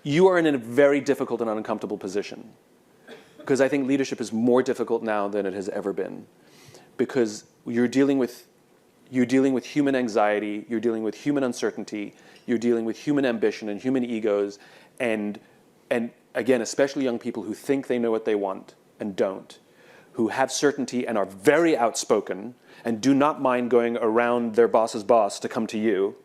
you are in a very difficult and uncomfortable position, because I think leadership is more difficult now than it has ever been, because you're dealing with human anxiety, you're dealing with human uncertainty, you're dealing with human ambition and human egos, and again, especially young people who think they know what they want and don't, who have certainty and are very outspoken and do not mind going around their boss's boss to come to you.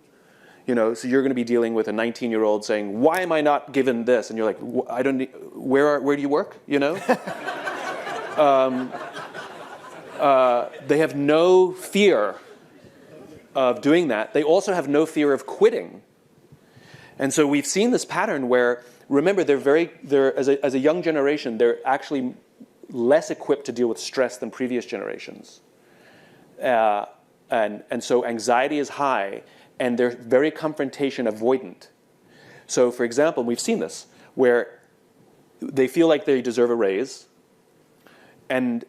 You know, so you're going to be dealing with a 19-year-old saying, "Why am I not given this?" And you're like, "I don't need, where do you work?" You know. They have no fear of doing that. They also have no fear of quitting. And so we've seen this pattern where, remember, as a young generation, they're actually less equipped to deal with stress than previous generations. And so anxiety is high, and they're very confrontation avoidant. So for example, we've seen this, where they feel like they deserve a raise, and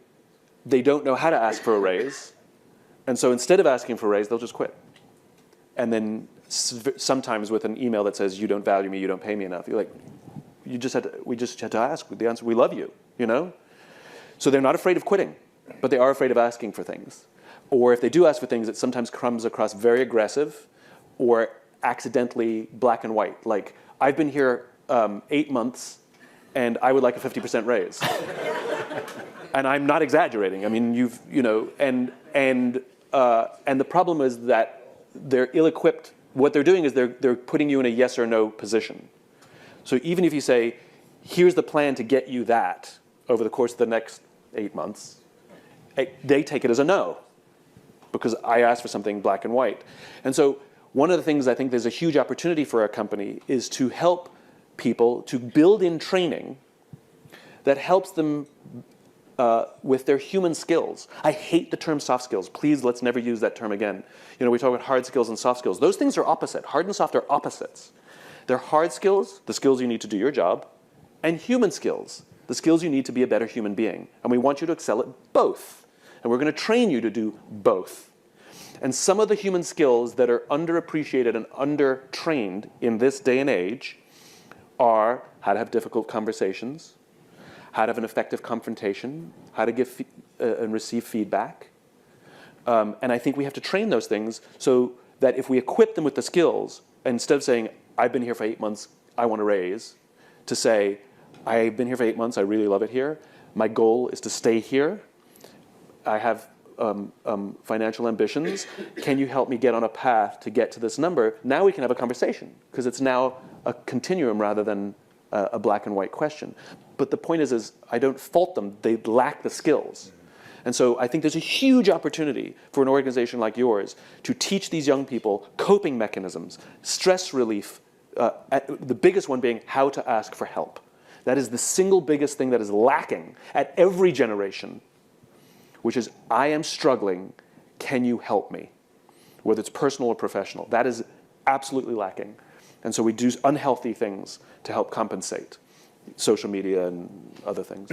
they don't know how to ask for a raise. And so instead of asking for a raise, they'll just quit. And then sometimes with an email that says, "You don't value me, you don't pay me enough," you're like, we just had to ask. The answer, we love you, you know? So they're not afraid of quitting, but they are afraid of asking for things. Or if they do ask for things, it sometimes comes across very aggressive or accidentally black and white. Like, "I've been here 8 months, and I would like a 50% raise." And I'm not exaggerating. I mean, and the problem is that they're ill-equipped. What they're doing is they're putting you in a yes or no position. So even if you say, "Here's the plan to get you that over the course of the next 8 months," they take it as a no, because I asked for something black and white. And so one of the things I think there's a huge opportunity for our company is to help people to build in training that helps them with their human skills. I hate the term soft skills. Please, let's never use that term again. You know, we talk about hard skills and soft skills. Those things are opposite. Hard and soft are opposites. They're hard skills, the skills you need to do your job, and human skills, the skills you need to be a better human being. And we want you to excel at both. And we're going to train you to do both. And some of the human skills that are underappreciated and undertrained in this day and age are how to have difficult conversations, how to have an effective confrontation, how to give and receive feedback. And I think we have to train those things so that if we equip them with the skills, instead of saying, "I've been here for 8 months, I want a raise," to say, "I've been here for 8 months, I really love it here. My goal is to stay here. I have financial ambitions. Can you help me get on a path to get to this number?" Now we can have a conversation, because it's now a continuum rather than a black and white question. But the point is I don't fault them. They lack the skills. And so I think there's a huge opportunity for an organization like yours to teach these young people coping mechanisms, stress relief, the biggest one being how to ask for help. That is the single biggest thing that is lacking at every generation, which is, "I am struggling, can you help me?" Whether it's personal or professional. That is absolutely lacking. And so we do unhealthy things to help compensate, social media and other things.